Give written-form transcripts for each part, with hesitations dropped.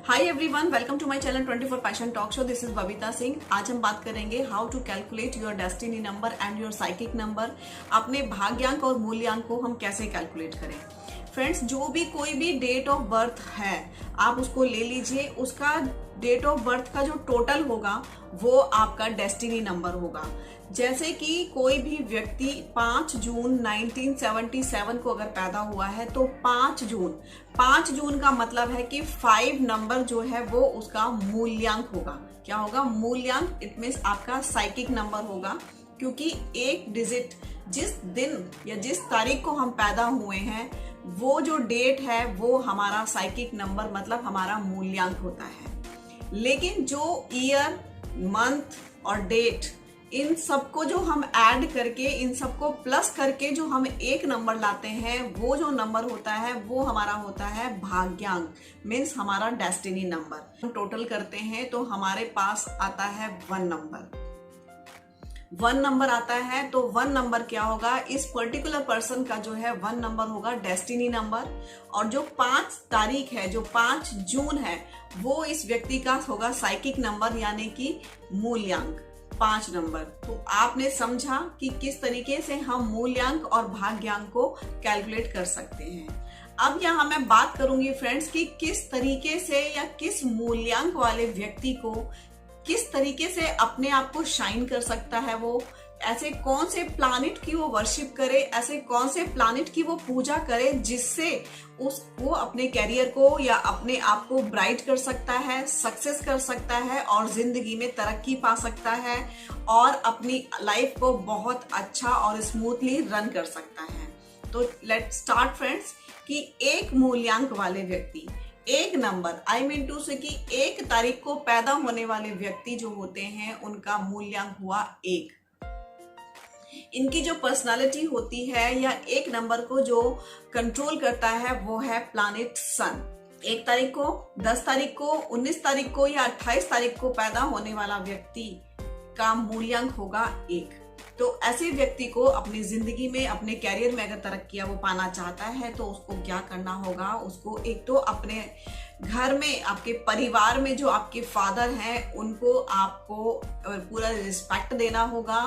Hi everyone, welcome to my channel 24 passion talk show. This is Babita Singh. आज हम बात करेंगे how to calculate your destiny number and your psychic number. अपने भाग्यांक और मूल्यांक को हम कैसे कैलकुलेट करें। फ्रेंड्स, जो भी कोई भी डेट ऑफ बर्थ है आप उसको ले लीजिए। उसका डेट ऑफ बर्थ का जो टोटल होगा वो आपका डेस्टिनी नंबर होगा। जैसे कि कोई भी व्यक्ति 5 जून 1977 को अगर पैदा हुआ है तो 5 जून का मतलब है कि 5 नंबर जो है वो उसका मूल्यांक होगा। क्या होगा? मूल्यांक। इट मीन्स आपका साइकिक नंबर होगा, क्योंकि एक डिजिट जिस दिन या जिस तारीख को हम पैदा हुए हैं वो जो डेट है वो हमारा साइकिक नंबर मतलब हमारा मूल्यांक होता है। लेकिन जो ईयर, मंथ और डेट, इन सबको जो हम ऐड करके, इन सबको प्लस करके जो हम एक नंबर लाते हैं वो जो नंबर होता है वो हमारा होता है भाग्यांक, मीन्स हमारा डेस्टिनी नंबर। हम टोटल करते हैं तो हमारे पास आता है 1 नंबर आता है। तो 1 नंबर क्या होगा? इस पर्टिकुलर पर्सन का जो है 1 नंबर होगा डेस्टिनी नंबर। और जो 5 तारीख है, जो 5 जून है, वो इस व्यक्ति का होगा साइकिक नंबर यानी कि मूल्यांक, 5 नंबर। तो आपने समझा कि किस तरीके से हम मूल्यांक और भाग्यांक को कैलकुलेट कर सकते हैं। अब यहाँ मैं बात करूंगी फ्रेंड्स कि किस तरीके से या किस मूल्यांक वाले व्यक्ति को किस तरीके से अपने आप को शाइन कर सकता है। वो ऐसे कौन से प्लैनेट की वो वर्शिप करे, ऐसे कौन से प्लैनेट की वो पूजा करे जिससे वो अपने कैरियर को या अपने आप को ब्राइट कर सकता है, सक्सेस कर सकता है और जिंदगी में तरक्की पा सकता है और अपनी लाइफ को बहुत अच्छा और स्मूथली रन कर सकता है। तो लेट्स स्टार्ट फ्रेंड्स कि एक मूल्यांक वाले व्यक्ति, एक नंबर, आई मीन टू से कि 1 तारीख को पैदा होने वाले व्यक्ति जो होते हैं उनका मूल्यांक हुआ 1। इनकी जो पर्सनालिटी होती है या एक नंबर को जो कंट्रोल करता है वो है प्लैनेट सन। 1 तारीख को, 10 तारीख को, 19 तारीख को या 28 तारीख को पैदा होने वाला व्यक्ति का मूल्यांक होगा 1। तो ऐसे व्यक्ति को अपनी जिंदगी में, अपने कैरियर में अगर तरक्की वो पाना चाहता है तो उसको क्या करना होगा? उसको एक तो अपने घर में, आपके परिवार में जो आपके फादर हैं उनको आपको पूरा रिस्पेक्ट देना होगा,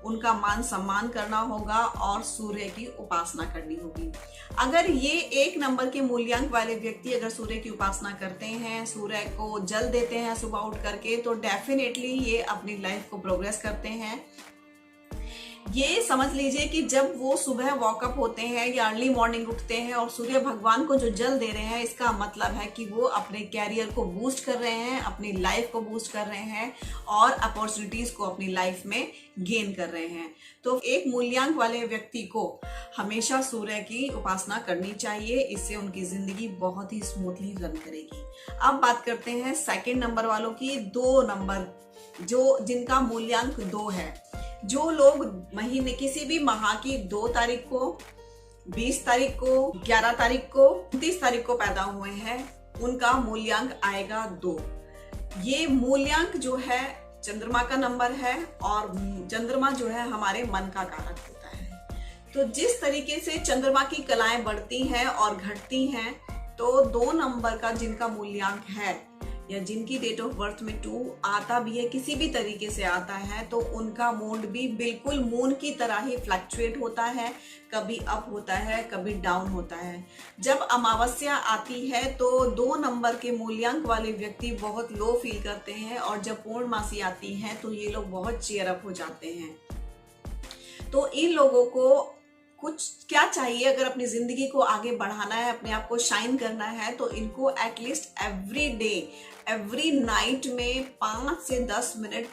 उनका मान सम्मान करना होगा और सूर्य की उपासना करनी होगी। अगर ये 1 नंबर के मूल्यांक वाले व्यक्ति अगर सूर्य की उपासना करते हैं, सूर्य को जल देते हैं सुबह उठ करके, तो डेफिनेटली ये अपनी लाइफ को प्रोग्रेस करते हैं। ये समझ लीजिए कि जब वो सुबह वॉकअप होते हैं या अर्ली मॉर्निंग उठते हैं और सूर्य भगवान को जो जल दे रहे हैं, इसका मतलब है कि वो अपने कैरियर को बूस्ट कर रहे हैं, अपनी लाइफ को बूस्ट कर रहे हैं और अपॉर्चुनिटीज को अपनी लाइफ में गेन कर रहे हैं। तो एक मूल्यांक वाले व्यक्ति को हमेशा सूर्य की उपासना करनी चाहिए, इससे उनकी जिंदगी बहुत ही स्मूथली रन करेगी। अब बात करते हैं सेकेंड नंबर वालों की। 2 नंबर जिनका मूल्यांक 2 है, जो लोग महीने, किसी भी माह की 2 तारीख को, 20 तारीख को, 11 तारीख को, 29 तारीख को पैदा हुए हैं, उनका मूल्यांक आएगा 2। ये मूल्यांक जो है चंद्रमा का नंबर है और चंद्रमा जो है हमारे मन का कारक होता है। तो जिस तरीके से चंद्रमा की कलाएं बढ़ती हैं और घटती हैं, तो 2 नंबर का जिनका मूल्यांक है या जिनकी डेट ऑफ बर्थ में 2 आता भी है, किसी भी तरीके से आता है, तो उनका मूड भी बिल्कुल मून की तरह ही फ्लक्चुएट होता है। कभी अप होता है, कभी डाउन होता है। जब अमावस्या आती है तो 2 नंबर के मूल्यांक वाले व्यक्ति बहुत लो फील करते हैं और जब पूर्णमासी आती है तो ये लोग बहुत चीयर अप हो जाते हैं। तो इन लोगों को कुछ क्या चाहिए? अगर अपनी जिंदगी को आगे बढ़ाना है, अपने आप को शाइन करना है, तो इनको at least every day, every night में 5 से 10 मिनट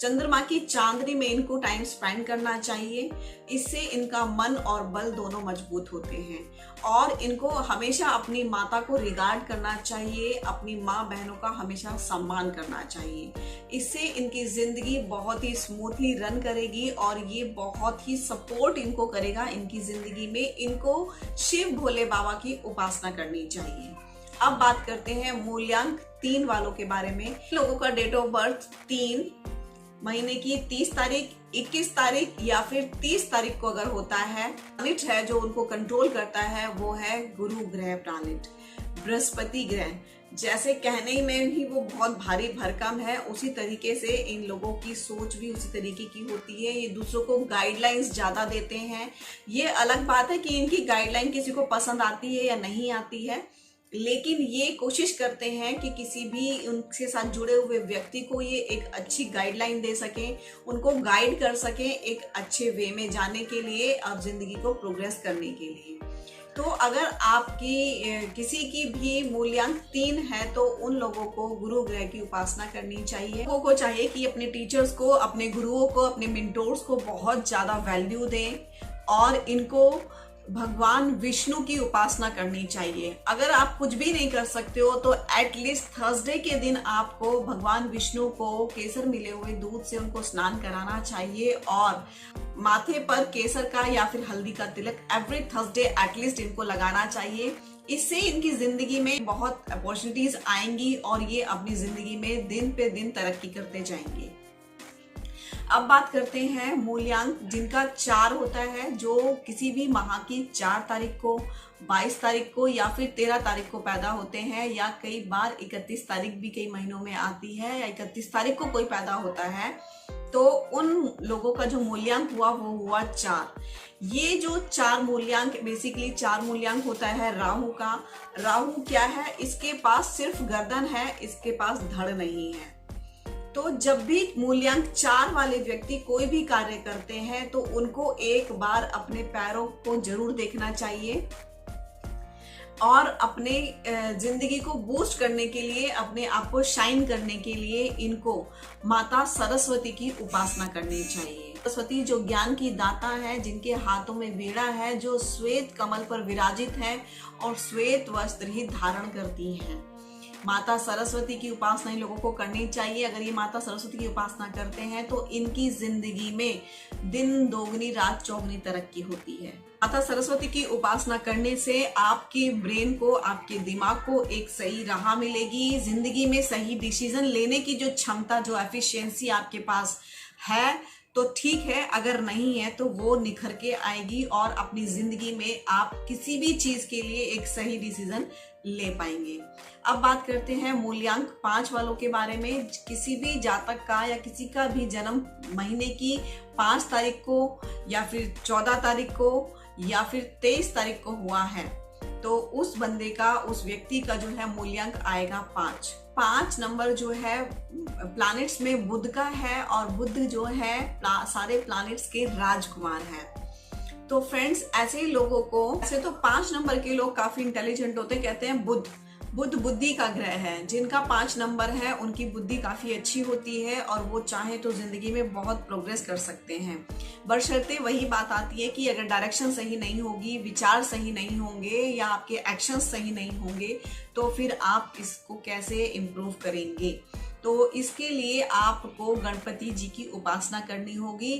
चंद्रमा की चांदनी में इनको टाइम स्पेंड करना चाहिए। इससे इनका मन और बल दोनों मजबूत होते हैं और इनको हमेशा अपनी माता को रिगार्ड करना चाहिए, अपनी माँ बहनों का हमेशा सम्मान करना चाहिए। इससे इनकी जिंदगी बहुत ही स्मूथली रन करेगी और ये बहुत ही सपोर्ट इनको करेगा इनकी जिंदगी में। इनको शिव भोले बाबा की उपासना करनी चाहिए। अब बात करते हैं मूल्यांक 3 वालों के बारे में। लोगों का डेट ऑफ बर्थ 3 महीने की 30 तारीख, 21 तारीख या फिर 30 तारीख को अगर होता है, प्लैनेट है जो उनको कंट्रोल करता है वो है गुरु ग्रह प्लैनेट, बृहस्पति ग्रह। जैसे कहने में ही वो बहुत भारी भरकम है, उसी तरीके से इन लोगों की सोच भी उसी तरीके की होती है। ये दूसरों को गाइडलाइंस ज़्यादा देते हैं। ये अलग बात है कि इनकी गाइडलाइन किसी को पसंद आती है या नहीं आती है, लेकिन ये कोशिश करते हैं कि किसी भी उनके साथ जुड़े हुए व्यक्ति को ये एक अच्छी गाइडलाइन दे सकें, उनको गाइड कर सकें एक अच्छे वे में जाने के लिए और ज़िंदगी को प्रोग्रेस करने के लिए। तो अगर आपकी किसी की भी मूल्यांक 3 है तो उन लोगों को गुरु ग्रह की उपासना करनी चाहिए। लोगों को चाहिए कि अपने टीचर्स को, अपने गुरुओं को, अपने मेंटोर्स को बहुत ज़्यादा वैल्यू दें और इनको भगवान विष्णु की उपासना करनी चाहिए। अगर आप कुछ भी नहीं कर सकते हो तो एटलीस्ट थर्सडे के दिन आपको भगवान विष्णु को केसर मिले हुए दूध से उनको स्नान कराना चाहिए और माथे पर केसर का या फिर हल्दी का तिलक एवरी थर्सडे एटलीस्ट इनको लगाना चाहिए। इससे इनकी जिंदगी में बहुत अपॉर्चुनिटीज आएंगी और ये अपनी जिंदगी में दिन पे दिन तरक्की करते जाएंगे। अब बात करते हैं मूल्यांक जिनका 4 होता है, जो किसी भी माह की 4 तारीख को, 22 तारीख को या फिर 13 तारीख को पैदा होते हैं, या कई बार 31 तारीख भी कई महीनों में आती है, या 31 तारीख को कोई पैदा होता है, तो उन लोगों का जो मूल्यांक हुआ वो हुआ 4। ये जो 4 मूल्यांक, बेसिकली 4 मूल्यांक होता है राहु का। राहु क्या है, इसके पास सिर्फ गर्दन है, इसके पास धड़ नहीं है। तो जब भी मूल्यांक 4 वाले व्यक्ति कोई भी कार्य करते हैं तो उनको एक बार अपने पैरों को जरूर देखना चाहिए और अपने जिंदगी को बूस्ट करने के लिए, अपने आप को शाइन करने के लिए इनको माता सरस्वती की उपासना करनी चाहिए। सरस्वती जो ज्ञान की दाता है, जिनके हाथों में वीणा है, जो श्वेत कमल पर विराजित है और श्वेत वस्त्र ही धारण करती हैं। माता सरस्वती की उपासना इन लोगों को करनी चाहिए। अगर ये माता सरस्वती की उपासना करते हैं तो इनकी जिंदगी में दिन दोगुनी रात चौगुनी तरक्की होती है। माता सरस्वती की उपासना करने से आपके ब्रेन को, आपके दिमाग को एक सही राह मिलेगी। जिंदगी में सही डिसीजन लेने की जो क्षमता, जो एफिशिएंसी आपके पास है तो ठीक है, अगर नहीं है तो वो निखर के आएगी और अपनी जिंदगी में आप किसी भी चीज के लिए एक सही डिसीजन ले पाएंगे। अब बात करते हैं मूल्यांक 5 वालों के बारे में। किसी भी जातक का या किसी का भी जन्म महीने की 5 तारीख को या फिर 14 तारीख को या फिर 23 तारीख को हुआ है तो उस बंदे का, उस व्यक्ति का जो है मूल्यांक आएगा 5। 5 नंबर जो है प्लैनेट्स में बुध का है और बुध जो है सारे प्लैनेट्स के राजकुमार है। तो फ्रेंड्स, ऐसे लोगों को, ऐसे तो 5 नंबर के लोग काफी इंटेलिजेंट होते, कहते हैं बुध बुद्धि का ग्रह है। जिनका 5 नंबर है उनकी बुद्धि काफी अच्छी होती है और वो चाहे तो जिंदगी में बहुत प्रोग्रेस कर सकते हैं। बशर्ते वही बात आती है कि अगर डायरेक्शन सही नहीं होगी, विचार सही नहीं होंगे या आपके एक्शंस सही नहीं होंगे तो फिर आप इसको कैसे इम्प्रूव करेंगे। तो इसके लिए आपको गणपति जी की उपासना करनी होगी।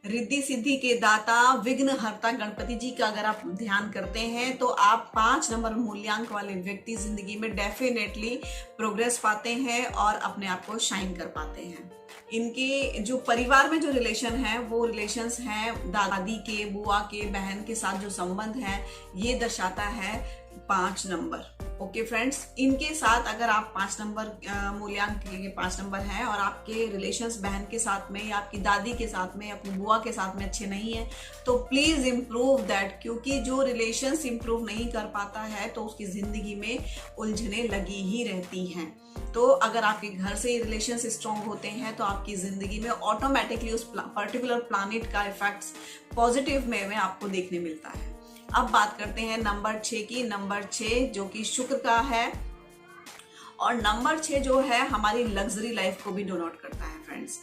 रिद्धि सिद्धि के दाता, विघ्न हरता गणपति जी का अगर आप ध्यान करते हैं तो आप 5 नंबर मूल्यांक वाले व्यक्ति जिंदगी में डेफिनेटली प्रोग्रेस पाते हैं और अपने आप को शाइन कर पाते हैं। इनके जो परिवार में जो रिलेशन है वो रिलेशंस हैं दादी के, बुआ के, बहन के साथ जो संबंध है ये दर्शाता है 5 नंबर। ओके फ्रेंड्स, इनके साथ अगर आप 5 नंबर मूल्यांक के 5 नंबर हैं और आपके रिलेशंस बहन के साथ में या आपकी दादी के साथ में, अपनी बुआ के साथ में अच्छे नहीं है तो प्लीज इम्प्रूव दैट, क्योंकि जो रिलेशंस इम्प्रूव नहीं कर पाता है तो उसकी जिंदगी में उलझने लगी ही रहती हैं। तो अगर आपके घर से रिलेशंस स्ट्रॉन्ग होते हैं तो आपकी जिंदगी में ऑटोमेटिकली उस पर्टिकुलर प्लैनेट का इफेक्ट्स पॉजिटिव में आपको देखने मिलता है। अब बात करते हैं नंबर 6 की। नंबर 6 जो कि शुक्र का है और नंबर 6 जो है हमारी लग्जरी लाइफ को भी डिनोट करता है फ्रेंड्स।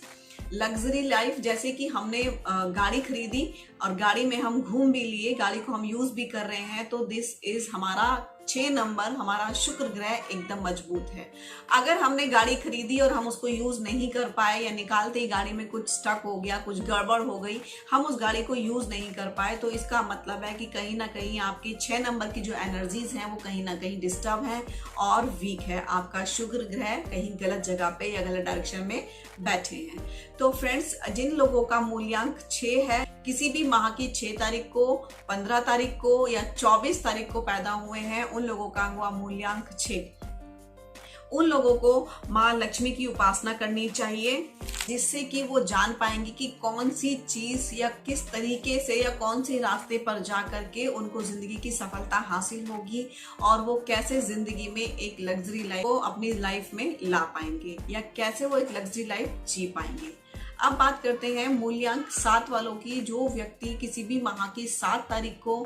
लग्जरी लाइफ, जैसे कि हमने गाड़ी खरीदी और गाड़ी में हम घूम भी लिए, गाड़ी को हम यूज भी कर रहे हैं, तो दिस इज हमारा 6 नंबर, हमारा शुक्र ग्रह एकदम मजबूत है। अगर हमने गाड़ी खरीदी और हम उसको यूज नहीं कर पाए या निकालते ही गाड़ी में कुछ स्टक हो गया, कुछ गड़बड़ हो गई, हम उस गाड़ी को यूज नहीं कर पाए, तो इसका मतलब है कि कहीं ना कहीं आपकी 6 नंबर की जो एनर्जीज हैं वो कहीं ना कहीं डिस्टर्ब है और वीक है। आपका शुक्र ग्रह कहीं गलत जगह पे या गलत डायरेक्शन में बैठे हैं। तो फ्रेंड्स, जिन लोगों का मूल्यांक 6 है, किसी भी माह की 6 तारीख को, 15 तारीख को या 24 तारीख को पैदा हुए हैं, उन लोगों का हुआ मूल्यांक 6। उन लोगों को माँ लक्ष्मी की उपासना करनी चाहिए, जिससे कि वो जान पाएंगे कि कौन सी चीज या किस तरीके से या कौन से रास्ते पर जा करके उनको जिंदगी की सफलता हासिल होगी और वो कैसे जिंदगी में एक लग्जरी लाइफ को अपनी लाइफ में ला पाएंगे या कैसे वो एक लग्जरी लाइफ जी पाएंगे। अब बात करते हैं मूल्यांक 7 वालों की। जो व्यक्ति किसी भी माह की 7 तारीख को,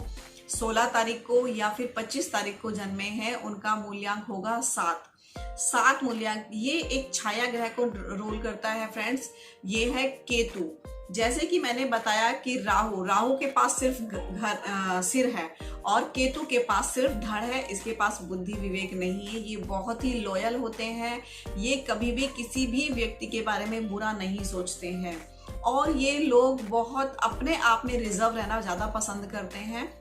16 तारीख को या फिर 25 तारीख को जन्मे हैं, उनका मूल्यांक होगा 7 मूल्यांक। ये एक छाया ग्रह को रोल करता है फ्रेंड्स, ये है केतु। जैसे कि मैंने बताया कि राहु के पास सिर्फ सिर है और केतु के पास सिर्फ धड़ है, इसके पास बुद्धि विवेक नहीं है। ये बहुत ही लॉयल होते हैं, ये कभी भी किसी भी व्यक्ति के बारे में बुरा नहीं सोचते हैं और ये लोग बहुत अपने आप में रिजर्व रहना ज्यादा पसंद करते हैं।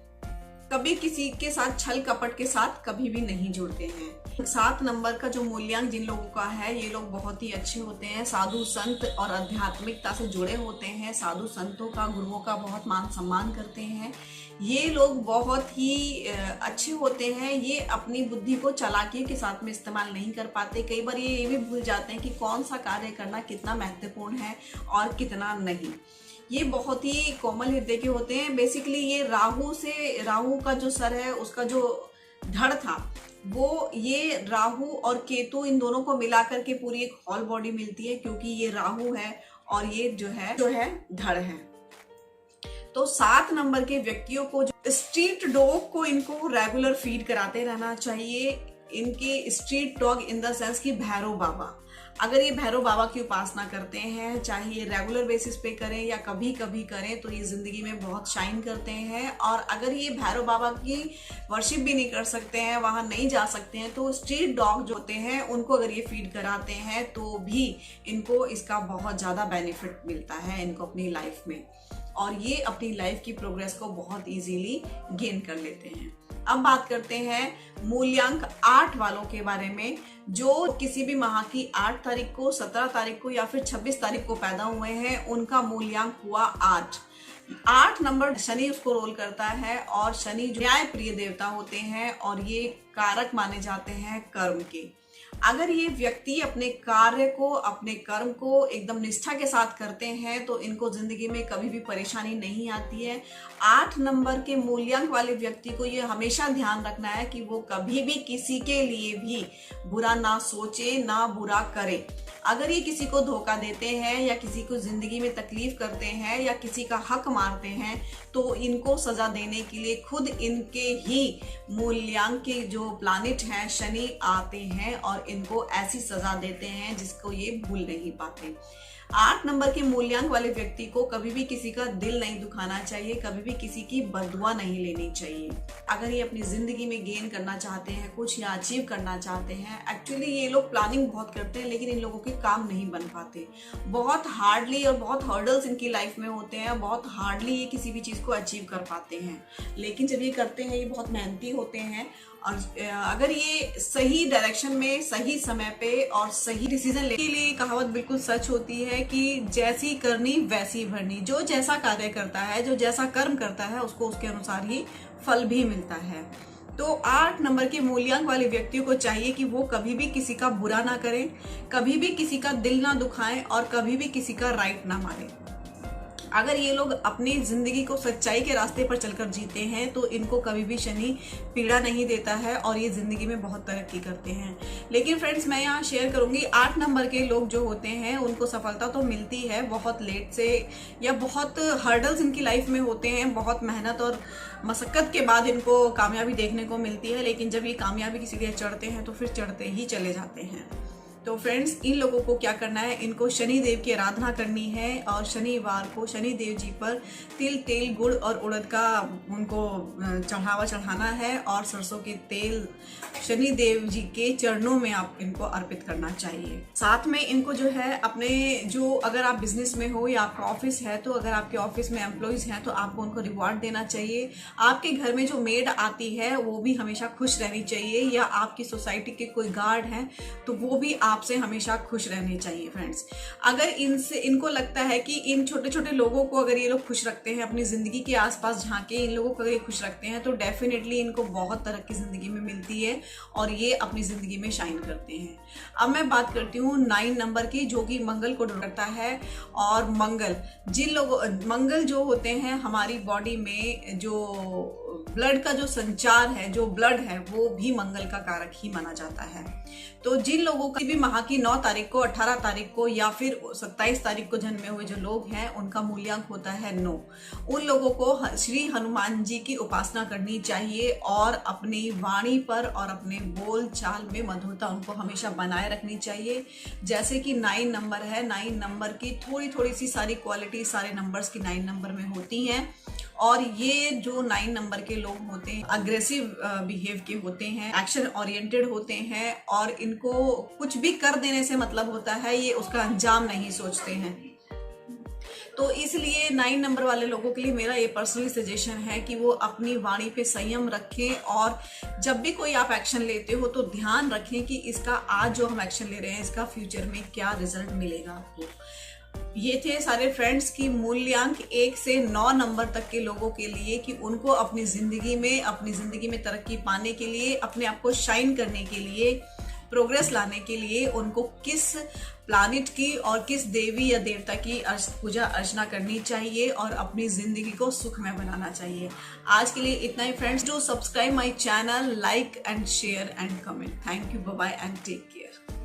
कभी किसी के साथ छल कपट के साथ कभी भी नहीं जुड़ते हैं। 7 नंबर का जो मूल्यांक जिन लोगों का है, ये लोग बहुत ही अच्छे होते हैं, साधु संत और आध्यात्मिकता से जुड़े होते हैं, साधु संतों का, गुरुओं का बहुत मान सम्मान करते हैं। ये लोग बहुत ही अच्छे होते हैं। ये अपनी बुद्धि को चालाकियों के साथ में इस्तेमाल नहीं कर पाते। कई बार ये भी भूल जाते हैं कि कौन सा कार्य करना कितना महत्वपूर्ण है और कितना नहीं। ये बहुत ही कोमल हृदय के होते हैं। बेसिकली ये राहु का जो सर है, उसका जो धड़ था, वो ये राहु और केतु इन दोनों को मिलाकर के पूरी एक होल बॉडी मिलती है, क्योंकि ये राहु है और ये जो है धड़ है। तो 7 नंबर के व्यक्तियों को स्ट्रीट डॉग को इनको रेगुलर फीड कराते रहना चाहिए। इनके street dog in the sense कि भैरव बाबा, अगर ये भैरव बाबा की उपासना करते हैं, चाहे ये रेगुलर बेसिस पे करें या कभी कभी करें, तो ये जिंदगी में बहुत शाइन करते हैं। और अगर ये भैरव बाबा की वर्शिप भी नहीं कर सकते हैं, वहां नहीं जा सकते हैं, तो स्ट्रीट डॉग जो होते हैं उनको अगर ये फीड कराते हैं तो भी इनको इसका बहुत ज्यादा बेनिफिट मिलता है इनको अपनी लाइफ में, और ये अपनी लाइफ की प्रोग्रेस को बहुत इजीली गेन कर लेते हैं। अब बात करते हैं मूल्यांक 8 वालों के बारे में, जो किसी भी माह की 8 तारीख को, 17 तारीख को या फिर 26 तारीख को पैदा हुए हैं, उनका मूल्यांक हुआ 8 नंबर शनि उसको रोल करता है और शनि न्याय प्रिय देवता होते हैं और ये कारक माने जाते हैं कर्म के। अगर ये व्यक्ति अपने कार्य को, अपने कर्म को एकदम निष्ठा के साथ करते हैं तो इनको जिंदगी में कभी भी परेशानी नहीं आती है। 8 नंबर के मूल्यांक वाले व्यक्ति को ये हमेशा ध्यान रखना है कि वो कभी भी किसी के लिए भी बुरा ना सोचे, ना बुरा करे। अगर ये किसी को धोखा देते हैं या किसी को जिंदगी में तकलीफ करते हैं या किसी का हक मारते हैं, तो इनको सजा देने के लिए खुद इनके ही मूल्यांक के जो प्लैनेट हैं शनि आते हैं और इनको ऐसी सजा देते हैं जिसको ये भूल नहीं पाते। 8 नंबर के मूल्यांक वाले व्यक्ति को कभी भी किसी का दिल नहीं दुखाना चाहिए, कभी भी किसी की बददुआ नहीं लेनी चाहिए। अगर ये अपनी जिंदगी में गेन करना चाहते हैं, कुछ या अचीव करना चाहते हैं, एक्चुअली ये लोग प्लानिंग बहुत करते हैं लेकिन इन लोगों के काम नहीं बन पाते। बहुत हार्डली और बहुत हर्डल्स इनकी लाइफ में होते हैं, बहुत हार्डली ये किसी भी चीज को अचीव कर पाते हैं, लेकिन जब ये करते हैं ये बहुत मेहनती होते हैं। और अगर ये सही डायरेक्शन में, सही समय पे और सही डिसीजन लेने के लिए, कहावत बिल्कुल सच होती है कि जैसी करनी वैसी भरनी। जो जैसा कार्य करता है, जो जैसा कर्म करता है, उसको उसके अनुसार ही फल भी मिलता है। तो 8 नंबर के मूल्यांक वाले व्यक्तियों को चाहिए कि वो कभी भी किसी का बुरा ना करें, कभी भी किसी का दिल ना दुखाएं और कभी भी किसी का राइट ना मारें। अगर ये लोग अपनी जिंदगी को सच्चाई के रास्ते पर चलकर जीते हैं तो इनको कभी भी शनि पीड़ा नहीं देता है और ये जिंदगी में बहुत तरक्की करते हैं। लेकिन फ्रेंड्स, मैं यहाँ शेयर करूंगी 8 नंबर के लोग जो होते हैं उनको सफलता तो मिलती है बहुत लेट से, या बहुत हर्डल्स इनकी लाइफ में होते हैं, बहुत मेहनत और मशक्कत के बाद इनको कामयाबी देखने को मिलती है। लेकिन जब ये कामयाबी किसी लिए चढ़ते हैं तो फिर चढ़ते ही चले जाते हैं। तो फ्रेंड्स, इन लोगों को क्या करना है, इनको शनि देव की आराधना करनी है और शनिवार को शनि देव जी पर तिल, तेल, गुड़ और उड़द का उनको चढ़ावा चढ़ाना है और सरसों के तेल शनि देव जी के चरणों में आप इनको अर्पित करना चाहिए। साथ में इनको जो है अपने अगर आप बिजनेस में हो या आपका ऑफिस है, तो अगर आपके ऑफिस में एम्प्लॉइज हैं तो आपको उनको रिवॉर्ड देना चाहिए। आपके घर में जो मेड आती है वो भी हमेशा खुश रहनी चाहिए, या आपकी सोसाइटी के कोई गार्ड हैं तो वो भी आपसे हमेशा खुश रहने चाहिए फ्रेंड्स। अगर इनको लगता है कि इन छोटे छोटे लोगों को अगर ये लोग खुश रखते हैं, अपनी जिंदगी के आसपास झांके इन लोगों को अगर ये खुश रखते हैं, तो डेफिनेटली इनको बहुत तरक्की जिंदगी में मिलती है और ये अपनी जिंदगी में शाइन करते हैं। अब मैं बात करती हूँ 9 नंबर की, जो कि मंगल को करता है। और मंगल जो होते हैं हमारी बॉडी में, जो ब्लड का जो संचार है, जो ब्लड है, वो भी मंगल का कारक ही माना जाता है। तो जिन लोगों का भी माह की 9 तारीख को, 18 तारीख को या फिर 27 तारीख को जन्मे हुए जो लोग हैं, उनका मूल्यांक होता है 9। उन लोगों को श्री हनुमान जी की उपासना करनी चाहिए और अपनी वाणी पर और अपने बोल चाल में मधुरता उनको हमेशा बनाए रखनी चाहिए। जैसे कि 9 नंबर है, 9 नंबर की थोड़ी सी सारी क्वालिटी सारे नंबर्स की 9 नंबर में होती हैं। और ये जो 9 नंबर के लोग होते हैं अग्रेसिव बिहेव के होते हैं, एक्शन ओरिएंटेड होते हैं और इनको कुछ भी कर देने से मतलब होता है, ये उसका अंजाम नहीं सोचते हैं। तो इसलिए 9 नंबर वाले लोगों के लिए मेरा ये पर्सनली सजेशन है कि वो अपनी वाणी पे संयम रखें और जब भी कोई आप एक्शन लेते हो तो ध्यान रखें कि इसका आज जो हम एक्शन ले रहे हैं इसका फ्यूचर में क्या रिजल्ट मिलेगा आपको। ये थे सारे फ्रेंड्स की मूल्यांक 1 से 9 नंबर तक के लोगों के लिए कि उनको अपनी जिंदगी में तरक्की पाने के लिए, अपने आप को शाइन करने के लिए, प्रोग्रेस लाने के लिए उनको किस प्लैनेट की और किस देवी या देवता की पूजा अर्चना करनी चाहिए और अपनी जिंदगी को सुखमय बनाना चाहिए। आज के लिए इतना ही friends. Do subscribe my channel, like and share and comment. Thank you, bye bye and take care.